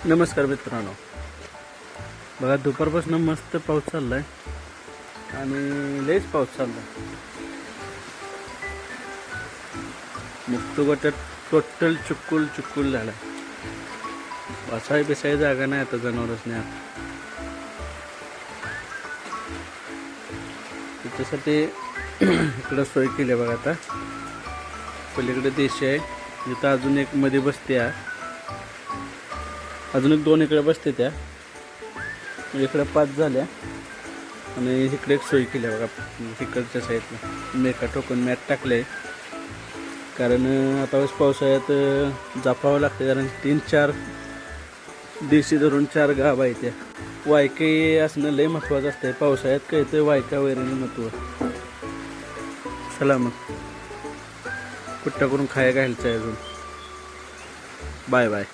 नमस्कार मित्रांनो, बघा दुपारपासून मस्त पाऊस चाललाय आणि लयच पाऊस चाललाय. मुक्तगोट्यात टोटल चिक्कुल झाला. बसाय बिसाय जागा नाही आता, जनावरच नाही आता. त्याच्यासाठी इकडं सोय केली बघा. आता पलीकडे देशी आहे, इथं अजून एक मध्ये बसते आहे, अजून एक 2 इकडे बसते त्या, इकडे 5 झाल्या. आणि इकडे एक सोय केली बघा, इकडच्या साईडला मेका टोकन मॅट टाकले. कारण आता वेळेस पावसाळ्यात जापावं लागतं, कारण 3-4 देशी धरून 4 गाभ आहे. त्या वायके असणं लय महत्त्वाचं असतं पावसाळ्यात. कळतं वायका वैरण महत्त्व. चला मग कुट्टा करून खाया घालायचं आहे अजून. Bye bye.